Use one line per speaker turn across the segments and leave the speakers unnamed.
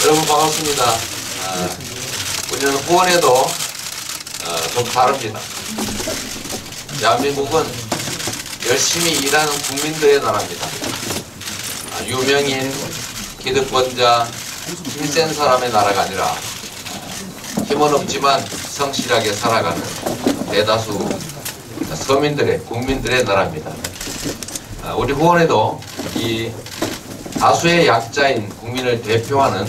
여러분 반갑습니다. 우리는 후원에도 좀 다릅니다. 대한민국은 열심히 일하는 국민들의 나라입니다. 유명인, 기득권자, 힘센 사람의 나라가 아니라 힘은 없지만 성실하게 살아가는 대다수 서민들의, 국민들의 나라입니다. 우리 후원에도 이 다수의 약자인 국민을 대표하는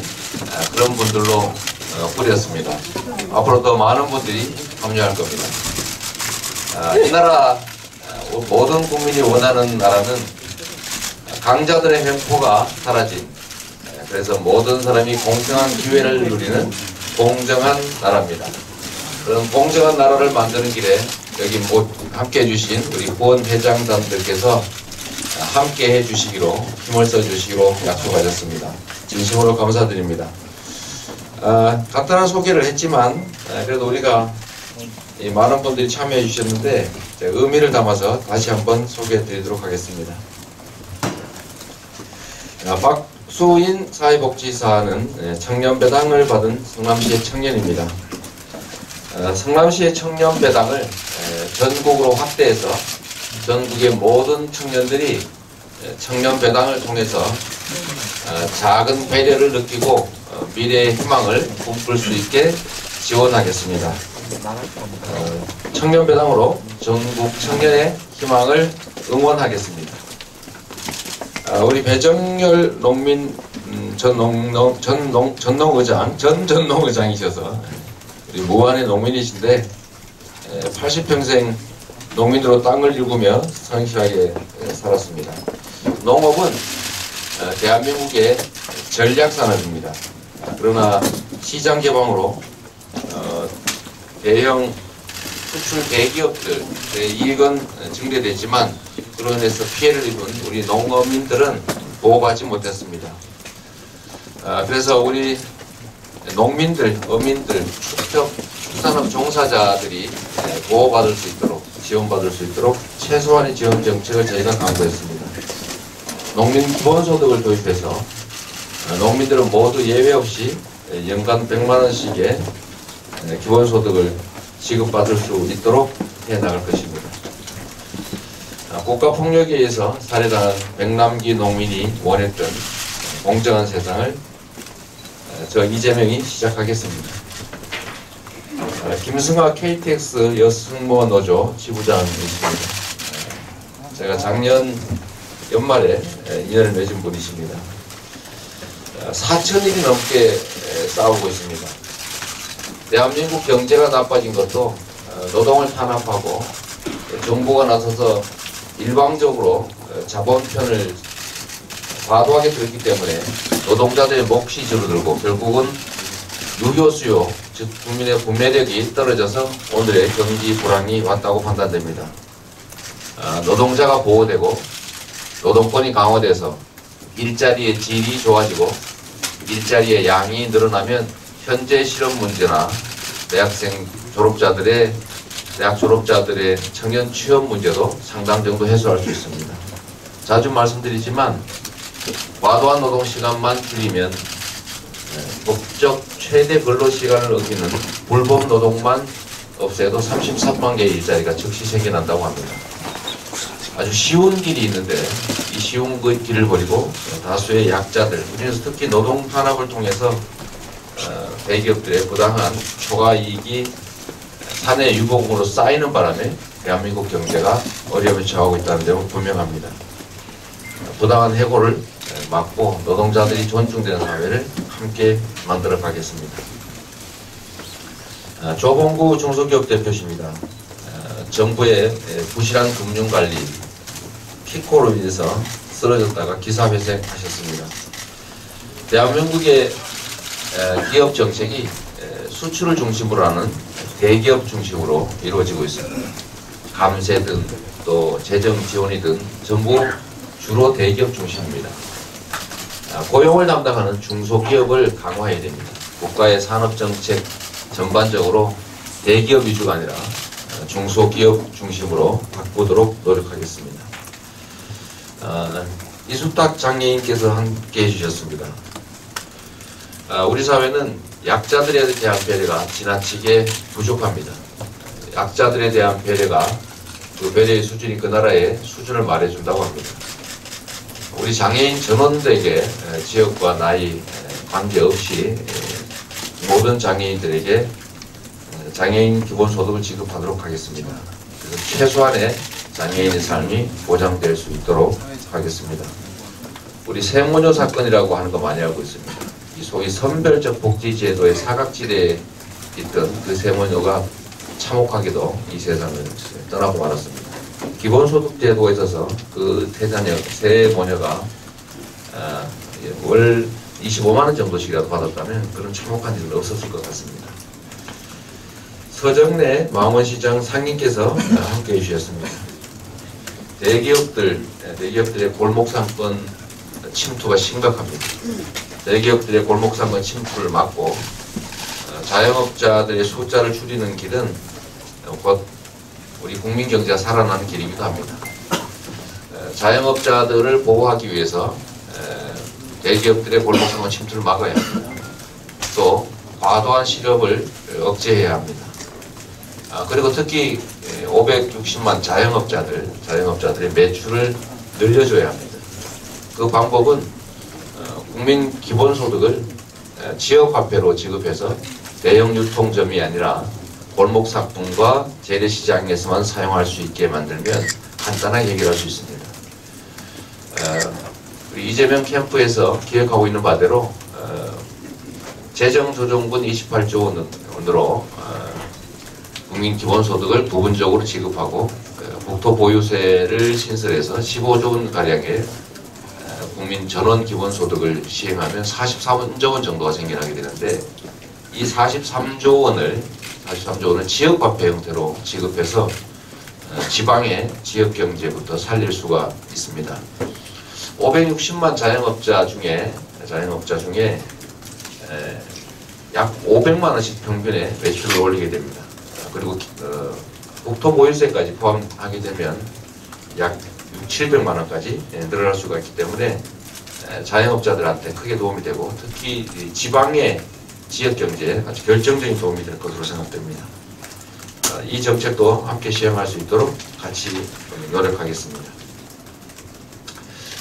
그런 분들로 꾸렸습니다. 앞으로 더 많은 분들이 참여할 겁니다. 이 나라 모든 국민이 원하는 나라는 강자들의 횡포가 사라진, 그래서 모든 사람이 공평한 기회를 누리는 공정한 나라입니다. 그런 공정한 나라를 만드는 길에 여기 함께 해주신 우리 후원 회장단들께서 함께 해주시기로, 힘을 써주시기로 약속하셨습니다. 진심으로 감사드립니다. 간단한 소개를 했지만 그래도 우리가 많은 분들이 참여해 주셨는데 의미를 담아서 다시 한번 소개해 드리도록 하겠습니다. 박수인 사회복지사는 청년배당을 받은 성남시의 청년입니다. 성남시의 청년배당을 전국으로 확대해서 전국의 모든 청년들이 청년배당을 통해서 작은 배려를 느끼고 미래의 희망을 꿈꿀 수 있게 지원하겠습니다. 청년배당으로 전국 청년의 희망을 응원하겠습니다. 우리 배정열 농민 전 전농의장이셔서 우리 무안의 농민이신데 80평생 농민으로 땅을 일구며 성실하게 살았습니다. 농업은 대한민국의 전략산업입니다. 그러나 시장 개방으로 대형 수출 대기업들의 이익은 증대되지만 그로 인해서 피해를 입은 우리 농어민들은 보호받지 못했습니다. 그래서 우리 농민들, 어민들, 축산업 종사자들이 보호받을 수 있도록, 지원받을 수 있도록 최소한의 지원 정책을 저희가 강구했습니다. 농민 기본소득을 도입해서 농민들은 모두 예외 없이 연간 100만원씩의 기본소득을 지급받을 수 있도록 해나갈 것입니다. 국가폭력에 의해서 살해당한 백남기 농민이 원했던 공정한 세상을 저 이재명이 시작하겠습니다. 김승아 KTX 여승모 노조 지부장이십니다. 제가 작년 연말에 인연을 맺은 분이십니다. 4,000일이 넘게 싸우고 있습니다. 대한민국 경제가 나빠진 것도 노동을 탄압하고 정부가 나서서 일방적으로 자본편을 과도하게 들었기 때문에 노동자들의 몫이 줄어들고 결국은 유효 수요, 즉 국민의 구매력이 떨어져서 오늘의 경기 불황이 왔다고 판단됩니다. 노동자가 보호되고 노동권이 강화돼서 일자리의 질이 좋아지고 일자리의 양이 늘어나면 현재 실업 문제나 대학 졸업자들의 청년 취업 문제도 상당 정도 해소할 수 있습니다. 자주 말씀드리지만 과도한 노동시간만 줄이면 법적 최대 근로시간을 어기는 불법 노동만 없애도 33만 개의 일자리가 즉시 생겨난다고 합니다. 아주 쉬운 길이 있는데 이 쉬운 그 길을 버리고 다수의 약자들, 그래서 특히 노동 탄압을 통해서 대기업들의 부당한 초과이익이 사내 유보금으로 쌓이는 바람에 대한민국 경제가 어려움에 처하고 있다는 점은 분명합니다. 부당한 해고를 막고 노동자들이 존중되는 사회를 함께 만들어 가겠습니다. 조봉구 중소기업 대표십니다. 정부의 부실한 금융관리, 피코로 인해서 쓰러졌다가 기사회생하셨습니다. 대한민국의 기업 정책이 수출을 중심으로 하는 대기업 중심으로 이루어지고 있습니다. 감세든 또 재정 지원이든 전부 주로 대기업 중심입니다. 고용을 담당하는 중소기업을 강화해야 됩니다. 국가의 산업정책 전반적으로 대기업 위주가 아니라 중소기업 중심으로 바꾸도록 노력하겠습니다. 이숙탁 장애인께서 함께 해주셨습니다. 우리 사회는 약자들에 대한 배려가 지나치게 부족합니다. 약자들에 대한 배려가 그 배려의 수준이 그 나라의 수준을 말해준다고 합니다. 우리 장애인 전원들에게 지역과 나이 관계없이 모든 장애인들에게 장애인 기본소득을 지급하도록 하겠습니다. 그래서 최소한의 장애인의 삶이 보장될 수 있도록 하겠습니다. 우리 세모녀 사건이라고 하는 거 많이 알고 있습니다. 이 소위 선별적 복지제도의 사각지대에 있던 그 세모녀가 참혹하게도 이 세상을 떠나고 말았습니다. 기본소득제도에 있어서 그 세모녀가 월 25만원 정도씩이라도 받았다면 그런 참혹한 일은 없었을 것 같습니다. 서정래 망원시장 상인께서 함께해 주셨습니다. 대기업들의 골목상권 침투가 심각합니다. 대기업들의 골목상권 침투를 막고 자영업자들의 숫자를 줄이는 길은 곧 우리 국민경제가 살아나는 길이기도 합니다. 자영업자들을 보호하기 위해서 대기업들의 골목상권 침투를 막아야 합니다. 또 과도한 실업을 억제해야 합니다. 그리고 특히 560만 자영업자들의 매출을 늘려줘야 합니다. 그 방법은 국민 기본소득을 지역화폐로 지급해서 대형 유통점이 아니라 골목상권과 재래시장에서만 사용할 수 있게 만들면 간단하게 해결할 수 있습니다. 우리 이재명 캠프에서 기획하고 있는 바대로 재정조정분 28조 원으로 국민 기본소득을 부분적으로 지급하고 국토보유세를 신설해서 15조 원 가량의 국민 전원 기본소득을 시행하면 43조 원 정도가 생겨나게 되는데 이 43조 원을 지역화폐 형태로 지급해서 지방의 지역경제부터 살릴 수가 있습니다. 560만 자영업자 중에 약 500만 원씩 평균의 매출을 올리게 됩니다. 그리고 국토보유세까지 포함하게 되면 약 700만 원까지 늘어날 수가 있기 때문에 자영업자들한테 크게 도움이 되고 특히 지방의 지역경제에 아주 결정적인 도움이 될 것으로 생각됩니다. 이 정책도 함께 시행할 수 있도록 같이 노력하겠습니다.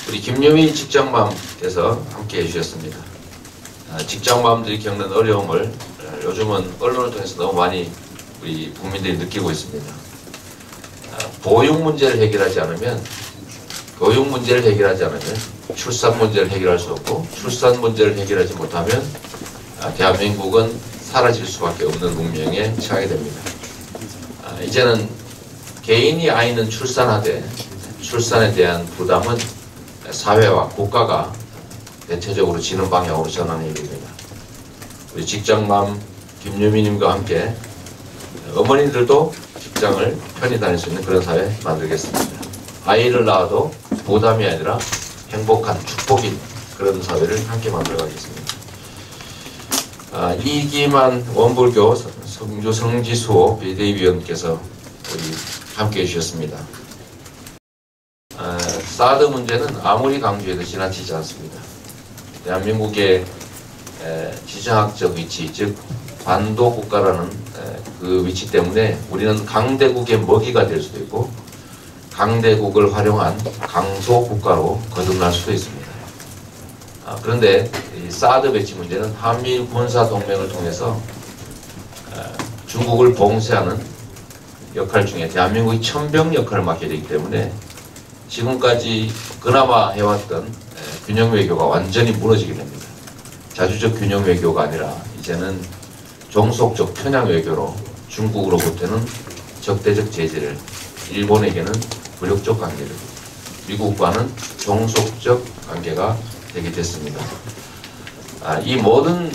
우리 김유미 직장맘께서 함께 해주셨습니다. 직장맘들이 겪는 어려움을 요즘은 언론을 통해서 너무 많이 우리 국민들이 느끼고 있습니다. 보육 문제를 해결하지 않으면 교육 문제를 해결하지 않으면 출산 문제를 해결할 수 없고 출산 문제를 해결하지 못하면 대한민국은 사라질 수밖에 없는 운명에 처하게 됩니다. 이제는 개인이 아이는 출산하되 출산에 대한 부담은 사회와 국가가 대체적으로 지는 방향으로 전하는 일입니다. 우리 직장맘 김유미님과 함께 어머니들도 직장을 편히 다닐 수 있는 그런 사회 만들겠습니다. 아이를 낳아도 부담이 아니라 행복한 축복인 그런 사회를 함께 만들어가겠습니다. 이기만 원불교 성주 성지수호 비대위원께서 우리 함께 해주셨습니다. 사드 문제는 아무리 강조해도 지나치지 않습니다. 대한민국의 지정학적 위치, 즉 반도 국가라는 그 위치 때문에 우리는 강대국의 먹이가 될 수도 있고 강대국을 활용한 강소 국가로 거듭날 수도 있습니다. 그런데 이 사드 배치 문제는 한미일 군사 동맹을 통해서 중국을 봉쇄하는 역할 중에 대한민국이 천병 역할을 맡게 되기 때문에 지금까지 그나마 해왔던 균형 외교가 완전히 무너지게 됩니다. 자주적 균형 외교가 아니라 이제는 종속적 편향 외교로 중국으로부터는 적대적 제재를, 일본에게는 굴욕적 관계를, 미국과는 종속적 관계가 되게 됐습니다. 이 모든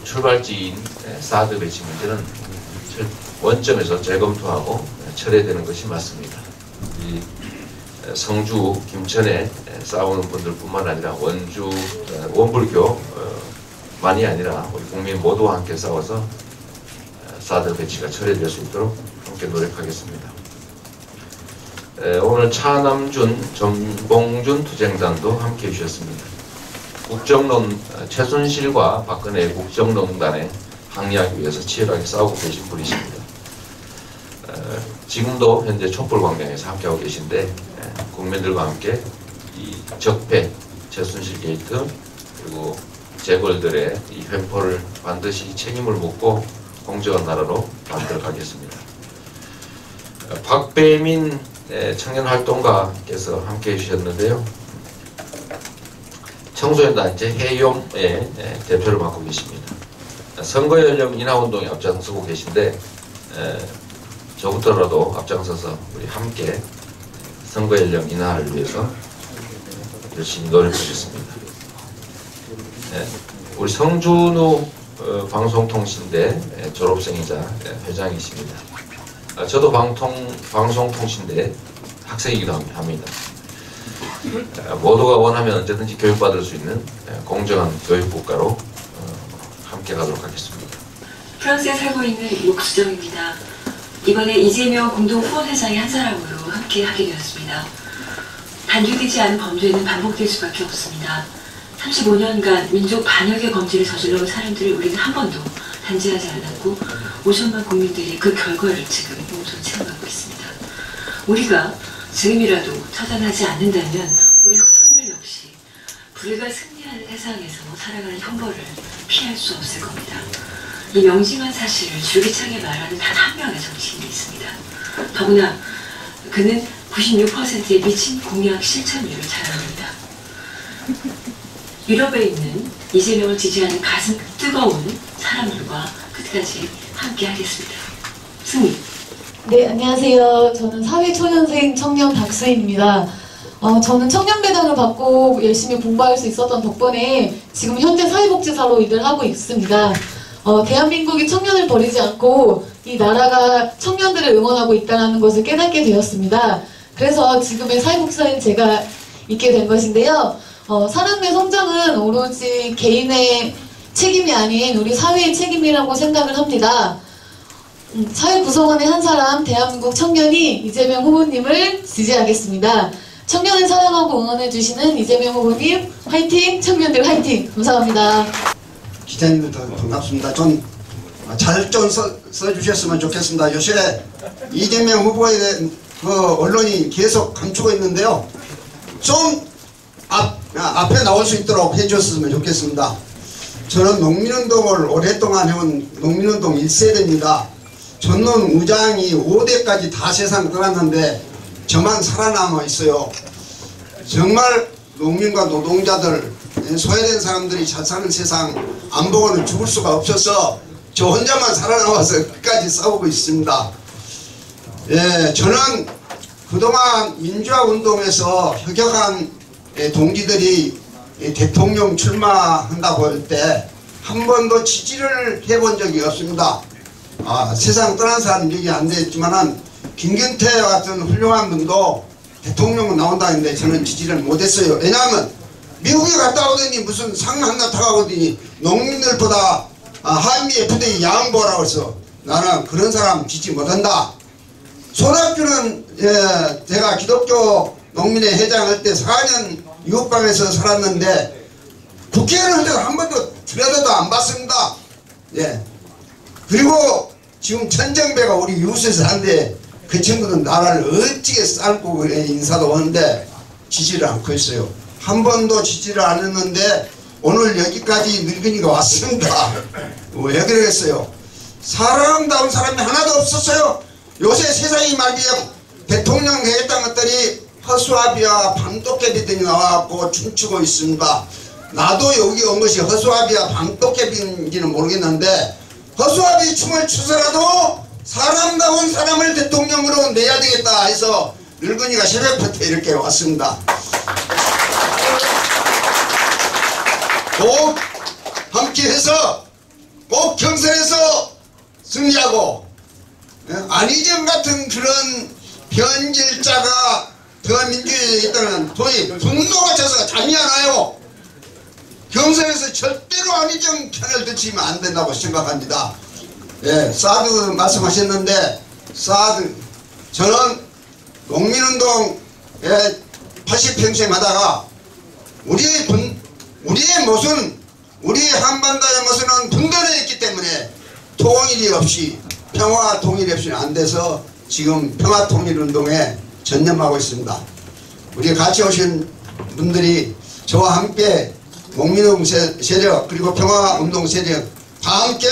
출발지인 사드 배치 문제는 원점에서 재검토하고 철회되는 것이 맞습니다. 이 성주, 김천에 싸우는 분들뿐만 아니라 원주, 원불교만이 아니라 우리 국민 모두와 함께 싸워서 사드 배치가 철회될 수 있도록 함께 노력하겠습니다. 오늘 차남준, 전봉준 투쟁단도 함께 해주셨습니다. 국정농 최순실과 박근혜 국정농단에 항의하기 위해서 치열하게 싸우고 계신 분이십니다. 지금도 현재 촛불광장에서 함께하고 계신데 국민들과 함께 이 적폐, 최순실 게이트 그리고 재벌들의 이 횡포를 반드시 책임을 묻고 공정한 나라로 만들어 가겠습니다. 박배민 청년활동가께서 함께 해주셨는데요. 청소년단체 해용의 대표를 맡고 계십니다. 선거연령 인하운동에 앞장서고 계신데 저부터라도 앞장서서 우리 함께 선거연령 인하를 위해서 열심히 노력하겠습니다. 우리 성준우 방송통신대 졸업생이자 회장이십니다. 저도 방송통신대 학생이기도 합니다. 모두가 원하면 언제든지 교육받을 수 있는 공정한 교육국가로 함께 가도록 하겠습니다.
프랑스에 살고 있는 육수정입니다. 이번에 이재명 공동 후원회장의 한 사람으로 함께 하게 되었습니다. 단죄되지 않은 범죄는 반복될 수밖에 없습니다. 35년간 민족 반역의 범죄를 저질러온 사람들을 우리는 한 번도 단죄하지 않았고 5천만 국민들이 그 결과를 지금 몸소 체험하고 있습니다. 우리가 지금이라도 처단하지 않는다면 우리 후손들 역시 불의가 승리하는 세상에서 살아가는 형벌을 피할 수 없을 겁니다. 이 명징한 사실을 줄기차게 말하는 단 한 명의 정치인이 있습니다. 더구나 그는 96%의 미친 공약 실천율을 자랑합니다. 유럽에 있는 이재명을 지지하는 가슴 뜨거운 사람들과 끝까지 함께 하겠습니다. 승리.
네, 안녕하세요. 저는 사회초년생 청년 박수희입니다. 저는 청년배당을 받고 열심히 공부할 수 있었던 덕분에 지금 현재 사회복지사로 일을 하고 있습니다. 대한민국이 청년을 버리지 않고 이 나라가 청년들을 응원하고 있다는 것을 깨닫게 되었습니다. 그래서 지금의 사회복지사인 제가 있게 된 것인데요. 사람의 성장은 오로지 개인의 책임이 아닌 우리 사회의 책임이라고 생각을 합니다. 사회 구성원의 한 사람, 대한민국 청년이 이재명 후보님을 지지하겠습니다. 청년을 사랑하고 응원해주시는 이재명 후보님 화이팅! 청년들 화이팅! 감사합니다.
기자님들 반갑습니다. 좀 잘 좀 써주셨으면 좋겠습니다. 요새 이재명 후보에 대한 언론이 계속 감추고 있는데요. 좀 앞에 나올 수 있도록 해줬으면 좋겠습니다. 저는 농민운동을 오랫동안 해온 농민운동 1세대입니다. 전농 우장이 5대까지 다 세상 떠났는데 저만 살아남아 있어요. 정말 농민과 노동자들, 소외된 사람들이 잘 사는 세상 안 보고는 죽을 수가 없어서 저 혼자만 살아남아서 끝까지 싸우고 있습니다. 예, 저는 그동안 민주화 운동에서 혁혁한 동지들이 대통령 출마한다고 할 때 한 번도 지지를 해본 적이 없습니다. 세상 떠난 사람 얘기 안 됐지만은 김경태 같은 훌륭한 분도 대통령 나온다 했는데 저는 지지를 못했어요. 왜냐하면 미국에 갔다 오더니 무슨 상 하나 타가오더니 농민들보다 한미 FTA 양보라고 해서 나는 그런 사람 지지 못한다. 손학규는 제가 기독교 농민의 회장할 때 4년 유학방에서 살았는데 국회의원 할 때도 한 번도 들여다도 안 봤습니다. 예. 그리고 지금 천정배가 우리 유수에서 하는데 그 친구는 나라를 어찌게 쌀고 인사도 하는데 지지를 않고 있어요. 한 번도 지지를 안 했는데 오늘 여기까지 늙은이가 왔습니다. 왜 그러겠어요? 사랑다운 사람이 하나도 없었어요. 요새 세상이 말이야 대통령 되겠다는 것들이 허수아비와 밤도깨비들이 나와갖고 춤추고 있습니다. 나도 여기 온 것이 허수아비와 밤도깨비인지는 모르겠는데 허수아비 춤을 추서라도 사람다운 사람을 대통령으로 내야 되겠다 해서 늙은이가 새벽부터 이렇게 왔습니다. 꼭 함께해서 꼭 경선에서 승리하고 안희정 같은 그런 변질자가 대한민주주의에 있다는 도의 분노가 쳐서 잠이 안 와요. 경선에서 절대로 안희정 편을 드치면 안 된다고 생각합니다. 예, 사드 말씀하셨는데 사드 저는 농민운동에 80평생 하다가 우리의 우리의 모습은 우리 한반도의 모습은 분단해 있기 때문에 통일이 없이 평화 통일이 없이는 안 돼서 지금 평화 통일 운동에 전념하고 있습니다. 우리 같이 오신 분들이 저와 함께 목민운동 세력 그리고 평화운동 세력 다 함께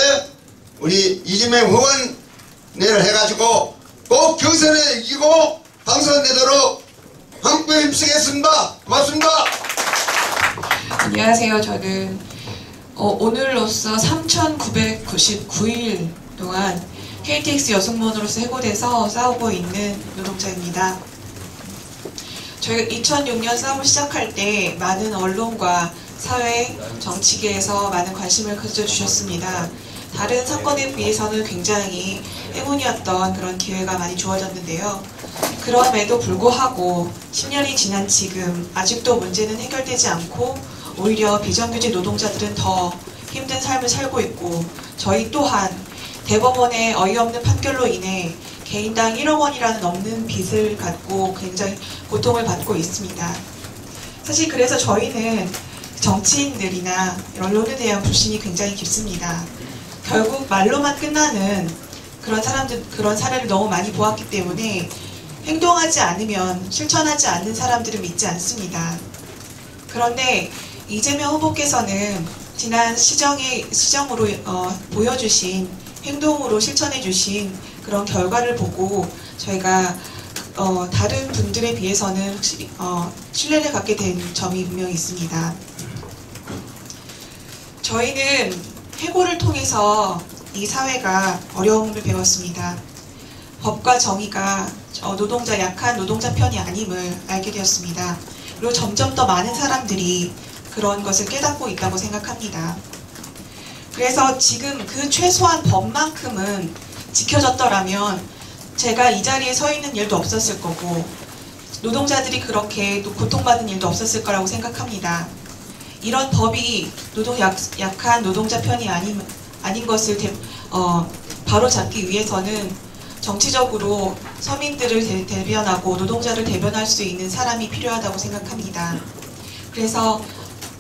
우리 이재명 후원회를 해가지고 꼭 경선에 이기고 당선되도록 함께 힘쓰겠습니다. 고맙습니다.
안녕하세요. 저는 오늘로써 3,999일 동안 KTX 여승무원으로서 해고돼서 싸우고 있는 노동자입니다. 저희가 2006년 싸움을 시작할 때 많은 언론과 사회, 정치계에서 많은 관심을 가져주셨습니다. 다른 사건에 비해서는 굉장히 행운이었던 그런 기회가 많이 주어졌는데요. 그럼에도 불구하고 10년이 지난 지금 아직도 문제는 해결되지 않고 오히려 비정규직 노동자들은 더 힘든 삶을 살고 있고 저희 또한 대법원의 어이없는 판결로 인해 개인당 1억 원이라는 넘는 빚을 갖고 굉장히 고통을 받고 있습니다. 사실 그래서 저희는 정치인들이나 언론에 대한 불신이 굉장히 깊습니다. 결국 말로만 끝나는 그런 사례를 너무 많이 보았기 때문에 행동하지 않으면 실천하지 않는 사람들은 믿지 않습니다. 그런데 이재명 후보께서는 지난 시정으로 보여주신 행동으로 실천해주신 그런 결과를 보고 저희가 다른 분들에 비해서는 신뢰를 갖게 된 점이 분명히 있습니다. 저희는 해고를 통해서 이 사회가 어려움을 배웠습니다. 법과 정의가 약한 노동자 편이 아님을 알게 되었습니다. 그리고 점점 더 많은 사람들이 그런 것을 깨닫고 있다고 생각합니다. 그래서 지금 그 최소한 법만큼은 지켜졌더라면 제가 이 자리에 서 있는 일도 없었을 거고 노동자들이 그렇게 고통받는 일도 없었을 거라고 생각합니다. 이런 법이 약한 노동자 편이 아닌 것을 바로잡기 위해서는 정치적으로 서민들을 대변하고 노동자를 대변할 수 있는 사람이 필요하다고 생각합니다. 그래서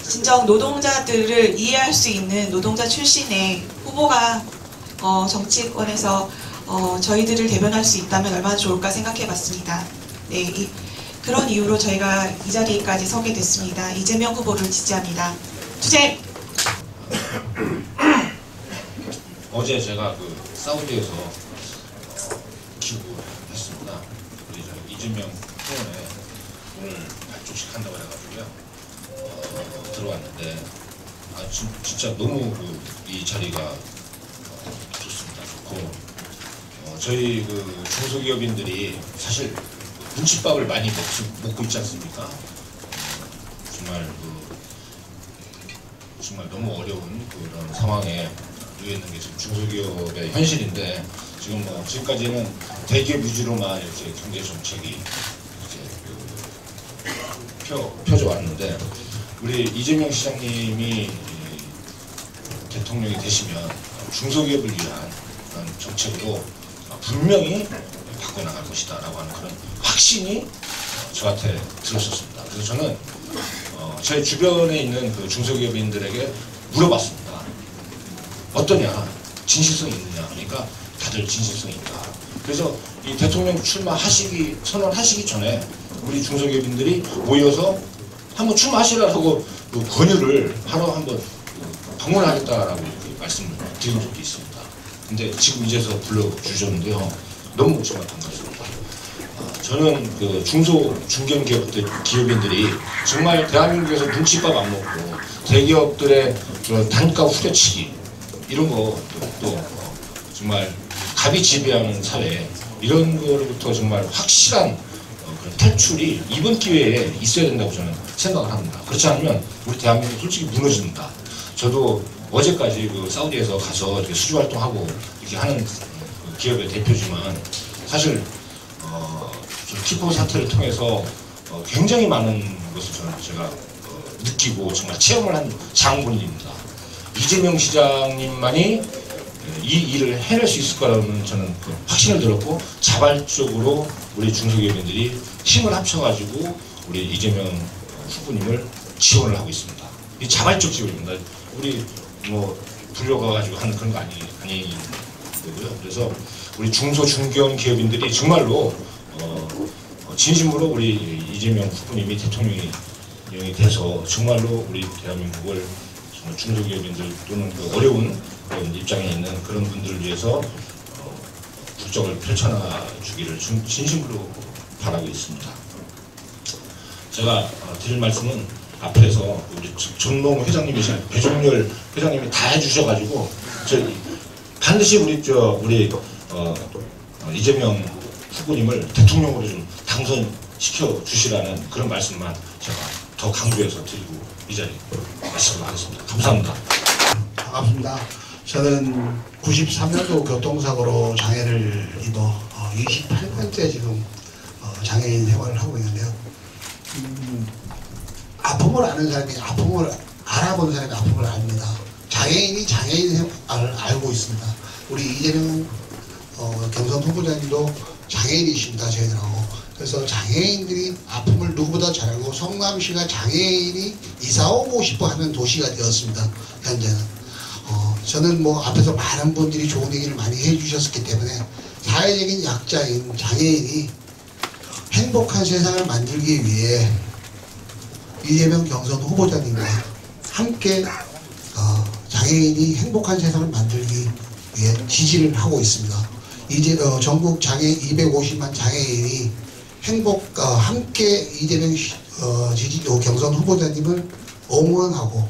진정 노동자들을 이해할 수 있는 노동자 출신의 후보가 정치권에서 저희들을 대변할 수 있다면 얼마나 좋을까 생각해 봤습니다. 네, 그런 이유로 저희가 이 자리까지 서게 됐습니다. 이재명 후보를 지지합니다. 투쟁!
어제 제가 사우디에서 기부했습니다. 우리 이재명 후보에 오늘 발족식 한다고 해가지고요. 들어왔는데 진짜 너무 이 자리가 좋습니다. 좋고 저희 중소기업인들이 사실 눈칫밥을 많이 먹고 있지 않습니까? 정말 너무 어려운 그런 상황에 놓여 있는 게 지금 중소기업의 현실인데 지금까지는 대기업 위주로만 이렇게 경제 정책이 펴져 왔는데 우리 이재명 시장님이 대통령이 되시면 중소기업을 위한 그런 정책으로 분명히 바꿔나갈 것이다 라고 하는 그런 확신이 저한테 들었었습니다. 그래서 저는 제 주변에 있는 중소기업인들에게 물어봤습니다. 어떠냐? 진실성이 있느냐? 그러니까 다들 진실성이 있다. 그래서 이 대통령 선언하시기 전에 우리 중소기업인들이 모여서 한번 출마하시라고 권유를 하러 한번 방문하겠다라고 말씀을 드린 적도 있습니다. 근데 지금 이제서 불러주셨는데요. 너무 정말 반갑습니다. 저는 중견 기업인들이 정말 대한민국에서 눈칫밥 안 먹고 대기업들의 단가 후려치기 이런 거 또 정말 갑이 지배하는 사회 이런 거로부터 정말 확실한 탈출이 이번 기회에 있어야 된다고 저는 생각을 합니다. 그렇지 않으면 우리 대한민국 솔직히 무너집니다. 저도 어제까지 사우디에서 가서 이렇게 수주 활동하고 이렇게 하는 기업의 대표지만 사실 키포 사태를 통해서 굉장히 많은 것을 제가 느끼고 정말 체험을 한 장본인입니다. 이재명 시장님만이 이 일을 해낼 수 있을 거라는 저는 확신을 들었고 자발적으로 우리 중소기업인들이 힘을 합쳐가지고 우리 이재명 후보님을 지원을 하고 있습니다. 이 자발적 지원입니다. 우리 뭐 불려가가지고 하는 그런 거 아니고요. 그래서 우리 중소 중견 기업인들이 정말로 진심으로 우리 이재명 후보님이 대통령이 돼서 정말로 우리 대한민국을 정말 중소기업인들 또는 그 어려운 그런 입장에 있는 그런 분들을 위해서 국정을 펼쳐나 주기를 진심으로 바라고 있습니다. 제가 드릴 말씀은 앞에서 우리 전농 회장님이신 배종렬 회장님이 다 해주셔가지고 반드시 우리 이재명 후보님을 대통령으로 좀 당선시켜 주시라는 그런 말씀만 제가 더 강조해서 드리고 이 자리에 말씀을 하겠습니다. 감사합니다.
반갑습니다. 저는 93년도 교통사고로 장애를 입어 28년째 지금 장애인 생활을 하고 있는데요. 아픔을 아는 사람이 아픔을 알아본 사람이 아픔을 압니다. 장애인이 장애인 생활을 알고 있습니다. 우리 이재명 경선 후보자님도 장애인이십니다. 저희들하고. 그래서 장애인들이 아픔을 누구보다 잘 알고 성남시가 장애인이 이사 오고 싶어 하는 도시가 되었습니다. 현재는. 저는 뭐 앞에서 많은 분들이 좋은 얘기를 많이 해주셨기 때문에 사회적인 약자인 장애인이 행복한 세상을 만들기 위해 이재명 경선 후보자님과 함께 장애인이 행복한 세상을 만들기 위해 지지를 하고 있습니다. 이제 전국 장애 250만 장애인이 함께 이재명 경선 후보자님을 응원하고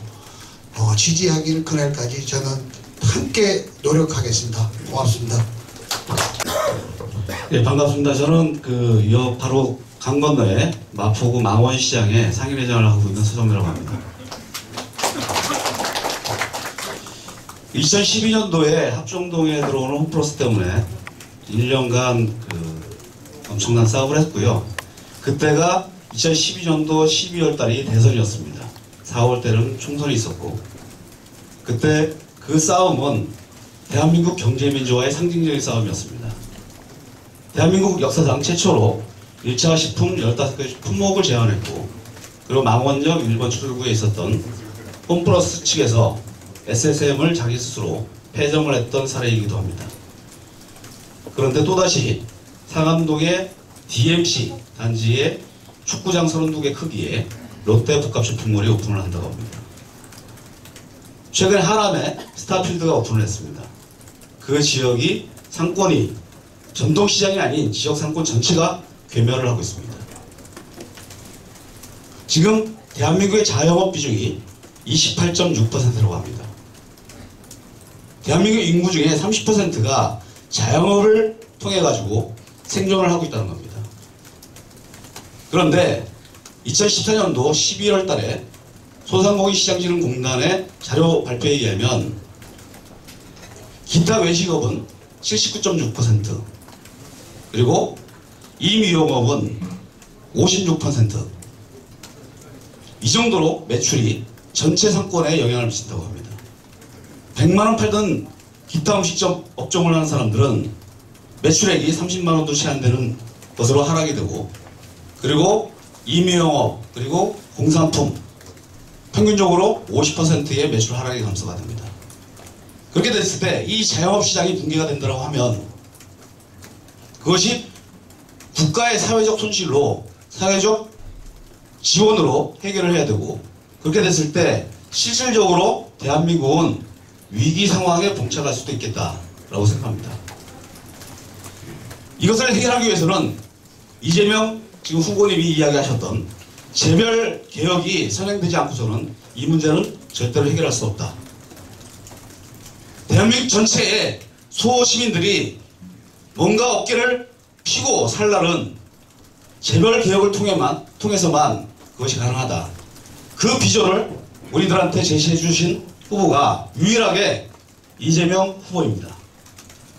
지지하기를 그날까지 저는 함께 노력하겠습니다. 고맙습니다.
네, 반갑습니다. 저는 바로 강 건너에 마포구 망원시장에 상인회장을 하고 있는 서정래라고 합니다. 2012년도에 합정동에 들어오는 홈플러스 때문에 1년간 엄청난 싸움을 했고요. 그때가 2012년도 12월 달이 대선이었습니다. 4월 때는 총선이 있었고, 그때 그 싸움은 대한민국 경제민주화의 상징적인 싸움이었습니다. 대한민국 역사상 최초로 1차 식품 15가지 품목을 제한했고, 그리고 망원역 1번 출구에 있었던 홈플러스 측에서 SSM을 자기 스스로 폐점을 했던 사례이기도 합니다. 그런데 또다시 상암동의 DMC 단지에 축구장 32개 크기의 롯데 복합쇼핑몰이 오픈을 한다고 합니다. 최근에 하남에 스타필드가 오픈을 했습니다. 그 지역이 상권이 전동시장이 아닌 지역 상권 전체가 괴멸을 하고 있습니다. 지금 대한민국의 자영업 비중이 28.6%라고 합니다. 대한민국 인구 중에 30%가 자영업을 통해 가지고 생존을 하고 있다는 겁니다. 그런데 2014년도 12월 달에 소상공인시장진흥공단의 자료 발표에 의하면 기타 외식업은 79.6%, 그리고 임유용업은 56%, 이 정도로 매출이 전체 상권에 영향을 미친다고 합니다. 100만원 팔던 기타 음식점 업종을 하는 사람들은 매출액이 30만원도 채 안 되는 것으로 하락이 되고, 그리고 임유용업, 그리고 공산품 평균적으로 50%의 매출 하락이 감소가 됩니다. 그렇게 됐을 때 이 자영업 시장이 붕괴가 된다고 하면 그것이 국가의 사회적 손실로, 사회적 지원으로 해결을 해야 되고, 그렇게 됐을 때 실질적으로 대한민국은 위기 상황에 봉착할 수도 있겠다라고 생각합니다. 이것을 해결하기 위해서는 이재명 지금 후보님이 이야기하셨던 재별 개혁이 선행되지 않고서는 이 문제는 절대로 해결할 수 없다. 대한민국 전체의 소시민들이 뭔가 어깨를 피고 살 날은 재별 개혁을 통해서만 그것이 가능하다. 그 비전을 우리들한테 제시해 주신 후보가 유일하게 이재명 후보입니다.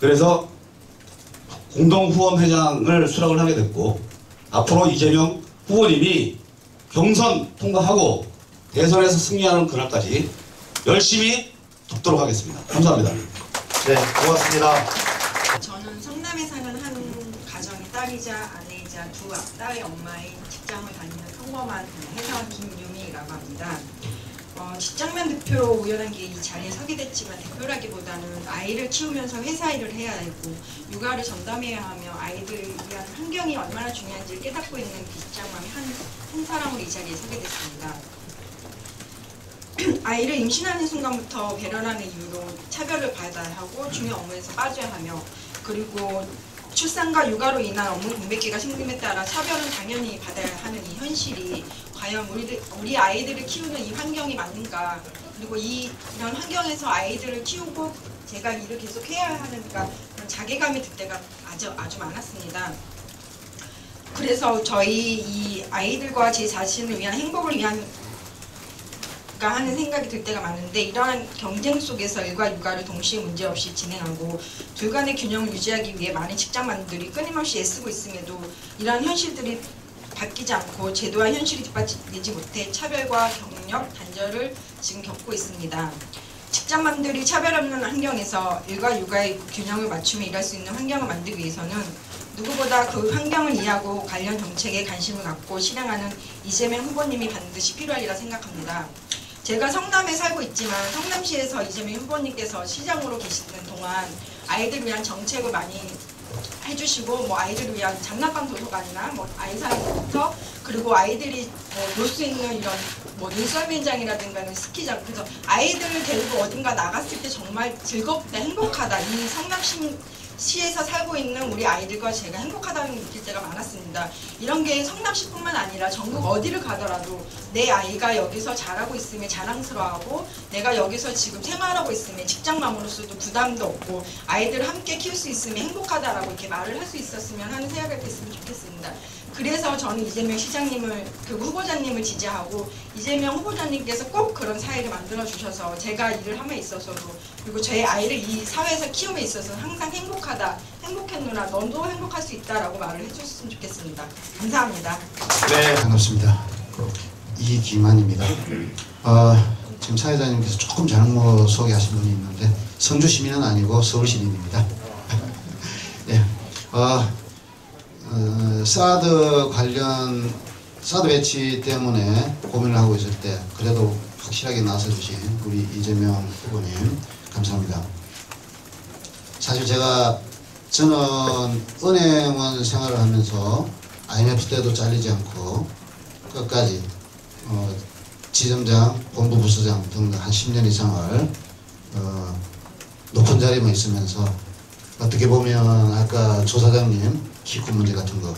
그래서 공동후원회장을 수락을 하게 됐고, 앞으로 이재명 후보님이 경선 통과하고 대선에서 승리하는 그날까지 열심히 돕도록 하겠습니다. 감사합니다.
네, 고맙습니다.
저는 성남에 사는 한 가정의 딸이자 아내이자 두 딸의 엄마인 직장을 다니는 평범한 회사원 김유미라고 합니다. 직장만 대표로 우연한 게 이 자리에 서게 됐지만 대표라기보다는 아이를 키우면서 회사 일을 해야 되고 육아를 전담해야 하며 아이들을 위한 환경이 얼마나 중요한지를 깨닫고 있는 직장맘의 한 사람으로 이 자리에 서게 됐습니다. 아이를 임신하는 순간부터 배려라는 이유로 차별을 받아야 하고 중요 업무에서 빠져야 하며 그리고 출산과 육아로 인한 업무 공백기가 생김에 따라 차별은 당연히 받아야 하는 이 현실이 과연 우리 아이들을 키우는 이 환경이 맞는가, 그리고 이런 환경에서 아이들을 키우고 제가 일을 계속 해야 하는가, 그런 자괴감이 들 때가 아주 많았습니다. 그래서 저희 이 아이들과 제 자신을 위한 행복을 위한 하는 생각이 들 때가 많은데, 이러한 경쟁 속에서 일과 육아를 동시에 문제없이 진행하고 둘 간의 균형을 유지하기 위해 많은 직장만들이 끊임없이 애쓰고 있음에도 이러한 현실들이 바뀌지 않고 제도와 현실이 뒷받침되지 못해 차별과 경력, 단절을 지금 겪고 있습니다. 직장만들이 차별 없는 환경에서 일과 육아의 균형을 맞추며 일할 수 있는 환경을 만들기 위해서는 누구보다 그 환경을 이해하고 관련 정책에 관심을 갖고 실행하는 이재명 후보님이 반드시 필요하리라 생각합니다. 제가 성남에 살고 있지만 성남시에서 이재명 후보님께서 시장으로 계시는 동안 아이들 위한 정책을 많이 해주시고, 뭐 아이들을 위한 장난감 도서관이나 뭐 아이상부터 그리고 아이들이 볼 수 있는 이런 뭐 눈썰 매장이라든가 스키장, 그래서 아이들을 데리고 어딘가 나갔을 때 정말 즐겁다, 행복하다, 이 성남시에서 살고 있는 우리 아이들과 제가 행복하다는 걸 느낄 때가 많았습니다. 이런 게 성남시뿐만 아니라 전국 어디를 가더라도 내 아이가 여기서 잘하고 있음에 자랑스러워하고 내가 여기서 지금 생활하고 있음에 직장맘으로서도 부담도 없고 아이들을 함께 키울 수 있음에 행복하다라고 이렇게 말을 할 수 있었으면 하는 생각을 했으면 좋겠습니다. 그래서 저는 이재명 시장님을, 그 후보자님을 지지하고 이재명 후보자님께서 꼭 그런 사회를 만들어 주셔서 제가 일을 함에 있어서도, 그리고 저의 아이를 이 사회에서 키움에 있어서 항상 행복하다, 행복했누나 너도 행복할 수 있다라고 말을 해주셨으면 좋겠습니다. 감사합니다.
네, 반갑습니다. 이기만입니다. 지금 사회자님께서 조금 잘못 소개하신 분이 있는데 성주 시민은 아니고 서울 시민입니다. 네, 사드 관련 사드 배치 때문에 고민을 하고 있을 때 그래도 확실하게 나서주신 우리 이재명 후보님 감사합니다. 사실 저는 은행원 생활을 하면서 IMF 때도 잘리지 않고 끝까지 지점장, 본부부서장 등 한 10년 이상을 높은 자리에 있으면서 어떻게 보면 아까 조 사장님 키크 문제 같은 거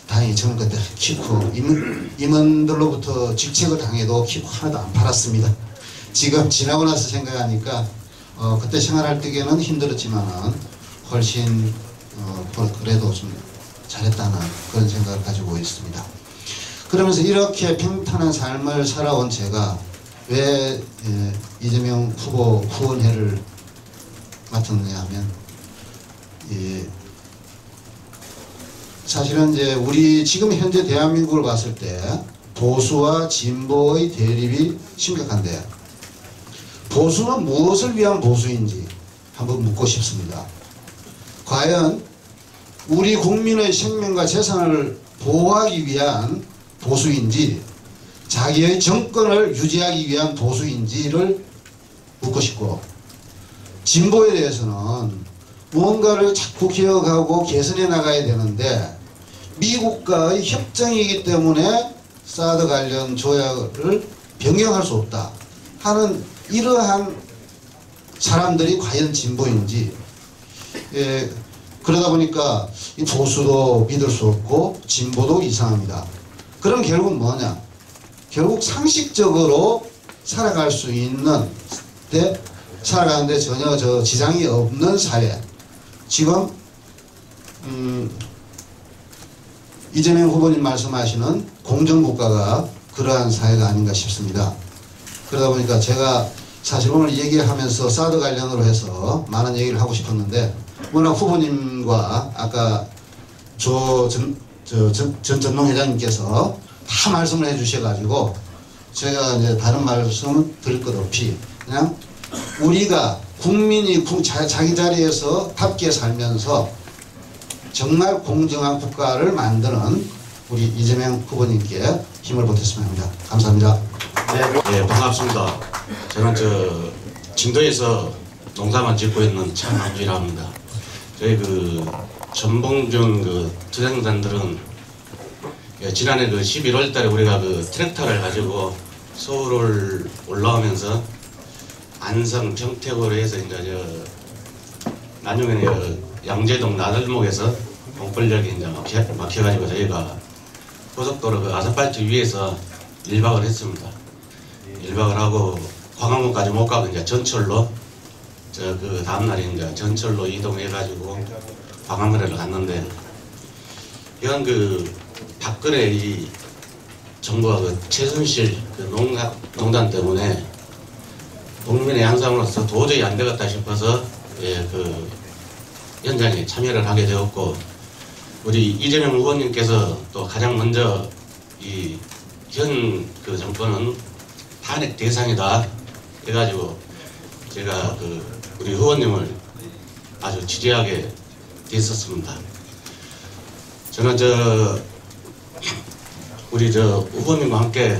다행히 저는 그때 키크 임원들로부터 직책을 당해도 키크 하나도 안 팔았습니다. 지금 지나고 나서 생각하니까 그때 생활할 때에는 힘들었지만은 훨씬 그래도 좀 잘했다는 그런 생각을 가지고 있습니다. 그러면서 이렇게 평탄한 삶을 살아온 제가 왜 이재명 후보 후원회를 맡았느냐 하면 사실은 이제 우리 지금 현재 대한민국을 봤을 때 보수와 진보의 대립이 심각한데 보수는 무엇을 위한 보수인지 한번 묻고 싶습니다. 과연 우리 국민의 생명과 재산을 보호하기 위한 보수인지 자기의 정권을 유지하기 위한 보수인지를 묻고 싶고, 진보에 대해서는 무언가를 자꾸 개혁하고 개선해 나가야 되는데 미국과의 협정이기 때문에 사드 관련 조약을 변경할 수 없다 하는 이러한 사람들이 과연 진보인지, 그러다 보니까 이 보수도 믿을 수 없고 진보도 이상합니다. 그럼 결국 뭐냐? 결국 상식적으로 살아갈 수 있는 데 살아가는데 전혀 지장이 없는 사회, 지금 이재명 후보님 말씀하시는 공정국가가 그러한 사회가 아닌가 싶습니다. 그러다 보니까 제가 사실 오늘 얘기하면서 사드 관련으로 해서 많은 얘기를 하고 싶었는데 워낙 후보님과 아까 전 전농회장님께서 다 말씀을 해주셔가지고 제가 이제 다른 말씀은 드릴 것 없이 그냥 우리가 국민이 자기 자리에서 답게 살면서 정말 공정한 국가를 만드는 우리 이재명 후보님께 힘을 보탰으면 합니다. 감사합니다.
네, 반갑습니다. 저는 진도에서 농사만 짓고 있는 차남주라고 합니다. 저희 전봉준 투쟁단들은 지난해 11월 달에 우리가 트랙터를 가지고 서울을 올라오면서 안성, 평택으로 해서 이제 나중에 양재동 나들목에서 공권력이 이제 막혀가지고 저희가 고속도로 아스팔트 위에서 1박을 했습니다. 1박을 하고 광화문까지 못 가고 이제 전철로 다음날에 이제 전철로 이동해가지고 광화문에 갔는데 이건 박근혜 이 정부가 최순실 농단 때문에 국민의 양상으로서 도저히 안 되겠다 싶어서 현장에 참여를 하게 되었고 우리 이재명 후보님께서 또 가장 먼저 현 정권은 탄핵 대상이다 해가지고 제가 우리 후보님을 아주 지지하게 됐었습니다. 저는 우리 후보님과 함께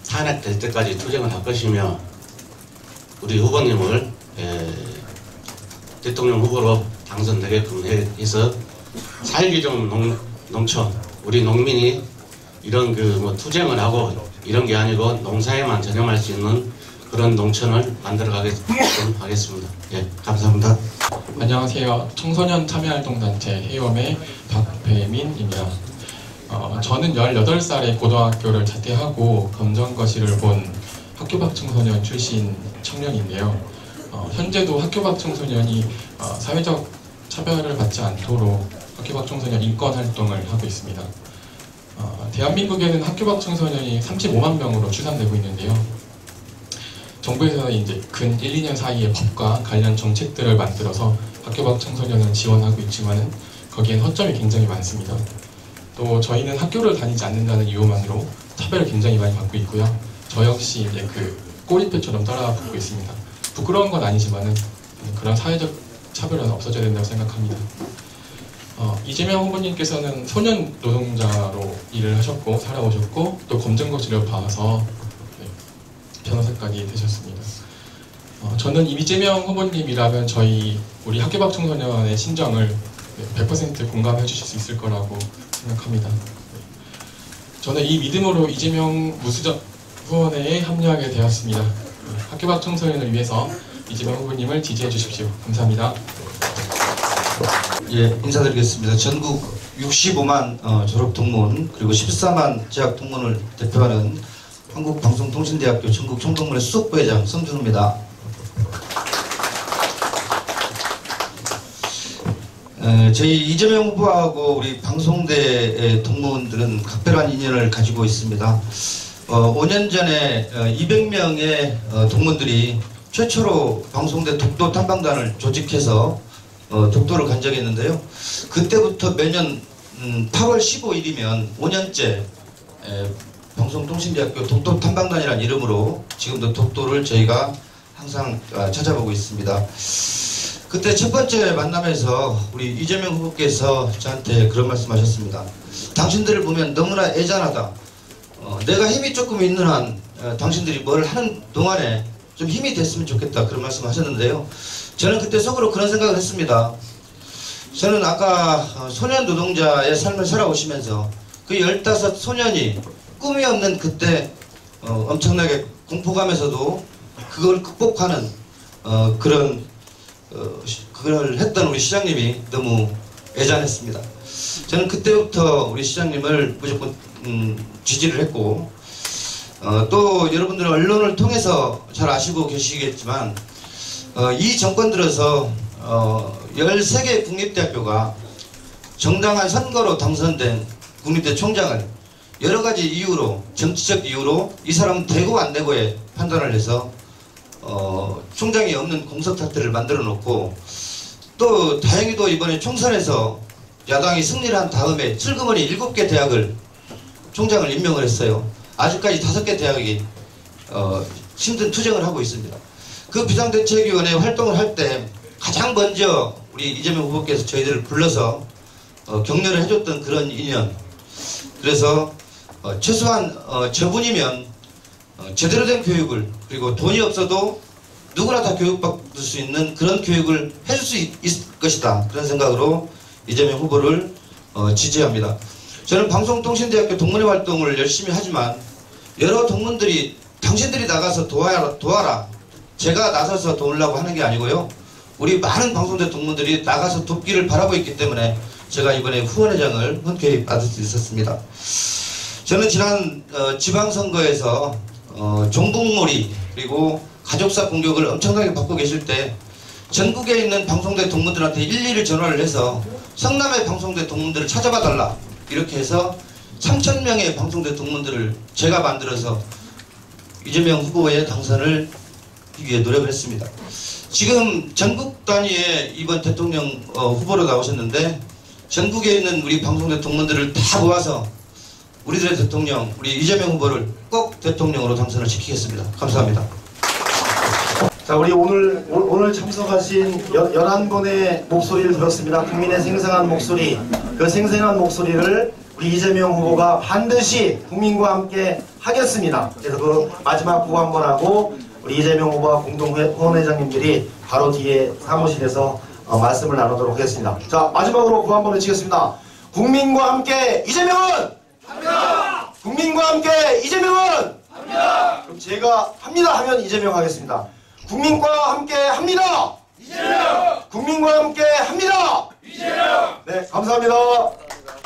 탄핵 될 때까지 투쟁을 할 것이며 우리 후보님을 대통령 후보로 당선되게끔 해서 살기 좋은 농촌 우리 농민이 이런 투쟁을 하고 이런 게 아니고 농사에만 전념할 수 있는 그런 농촌을 만들어 가게끔 하겠습니다. 예, 감사합니다.
안녕하세요. 청소년 참여활동단체 해염의 박배민입니다. 저는 18살에 고등학교를 자퇴하고 검정거실을 본 학교 밖 청소년 출신 청년인데요. 현재도 학교 밖 청소년이 사회적 차별을 받지 않도록 학교 밖 청소년 인권 활동을 하고 있습니다. 대한민국에는 학교 밖 청소년이 35만 명으로 추산되고 있는데요. 정부에서는 이제 근 1, 2년 사이에 법과 관련 정책들을 만들어서 학교 밖 청소년을 지원하고 있지만은 거기엔 허점이 굉장히 많습니다. 또 저희는 학교를 다니지 않는다는 이유만으로 차별을 굉장히 많이 받고 있고요. 저 역시 이제 꼬리표처럼 따라붙고 있습니다. 부끄러운 건 아니지만은 그런 사회적 차별은 없어져야 된다고 생각합니다. 이재명 후보님께서는 소년 노동자로 일을 하셨고 살아오셨고 또 검정거실을 봐서 변호사까지 되셨습니다. 저는 이재명 후보님이라면 우리 학교 밖 청소년의 심정을 100% 공감해 주실 수 있을 거라고 생각합니다. 저는 이 믿음으로 이재명 무수적 후원회에 합류하게 되었습니다. 학교 밖 청소년을 위해서 이재명 후보님을 지지해 주십시오. 감사합니다.
예, 인사드리겠습니다. 전국 65만 졸업 동문 그리고 14만 재학 동문을 대표하는 한국방송통신대학교 전국 총동문회 수석부회장 성준우입니다. 저희 이재명 후보하고 우리 방송대의 동문들은 각별한 인연을 가지고 있습니다. 5년 전에 200명의 동문들이 최초로 방송대 독도 탐방단을 조직해서 독도를 간 적이 있는데요. 그때부터 매년 8월 15일이면 5년째 방송통신대학교 독도 탐방단이라는 이름으로 지금도 독도를 저희가 항상 찾아보고 있습니다. 그때 첫 번째 만남에서 우리 이재명 후보께서 저한테 그런 말씀하셨습니다. 당신들을 보면 너무나 애잔하다. 내가 힘이 조금 있는 한 당신들이 뭘 하는 동안에 좀 힘이 됐으면 좋겠다. 그런 말씀하셨는데요. 저는 그때 속으로 그런 생각을 했습니다. 저는 아까 소년 노동자의 삶을 살아오시면서 그 15 소년이 꿈이 없는 그때 엄청나게 공포감에서도 그걸 극복하는 그걸 했던 우리 시장님이 너무 애잔했습니다. 저는 그때부터 우리 시장님을 무조건 지지를 했고 또 여러분들은 언론을 통해서 잘 아시고 계시겠지만 이 정권 들어서 13개 국립대학교가 정당한 선거로 당선된 국립대 총장을 여러가지 이유로 정치적 이유로 이 사람은 되고 안 되고에 판단을 해서 총장이 없는 공석사태를 만들어 놓고 또 다행히도 이번에 총선에서 야당이 승리를 한 다음에 슬그머니 7개 대학을 총장을 임명을 했어요. 아직까지 5개 대학이 힘든 투쟁을 하고 있습니다. 그 비상대책위원회 활동을 할 때 가장 먼저 우리 이재명 후보께서 저희들을 불러서 격려를 해줬던 그런 인연. 그래서 최소한 저분이면 제대로 된 교육을, 그리고 돈이 없어도 누구나 다 교육받을 수 있는 그런 교육을 해줄 수 있을 것이다. 그런 생각으로 이재명 후보를 지지합니다. 저는 방송통신대학교 동문회 활동을 열심히 하지만 여러 동문들이 당신들이 나가서 도와라. 제가 나서서 도우려고 하는 게 아니고요. 우리 많은 방송대 동문들이 나가서 돕기를 바라고 있기 때문에 제가 이번에 후원회장을 흔쾌히 받을 수 있었습니다. 저는 지난 지방선거에서 종북몰이 그리고 가족사 공격을 엄청나게 받고 계실 때 전국에 있는 방송대 동문들한테 일일이 전화를 해서 성남의 방송대 동문들을 찾아봐 달라 이렇게 해서 3,000명의 방송대 동문들을 제가 만들어서 이재명 후보의 당선을 하기 위해 노력을 했습니다. 지금 전국 단위의 이번 대통령 후보로 나오셨는데 전국에 있는 우리 방송대 동문들을 다 모아서 우리들의 대통령, 우리 이재명 후보를 꼭 대통령으로 당선을 시키겠습니다. 감사합니다.
자, 우리 오늘 참석하신 11분의 목소리를 들었습니다. 국민의 생생한 목소리, 그 생생한 목소리를 우리 이재명 후보가 반드시 국민과 함께 하겠습니다. 그래서 그 마지막 구호 한번 하고 우리 이재명 후보와 공동후원회장님들이 바로 뒤에 사무실에서 말씀을 나누도록 하겠습니다. 자, 마지막으로 구호 한번 외치겠습니다. 국민과 함께 이재명은! 합니다! 국민과 함께 이재명은! 합니다! 그럼 제가 합니다 하면 이재명 하겠습니다. 국민과 함께 합니다! 이재명! 국민과 함께 합니다! 이재명! 네, 감사합니다.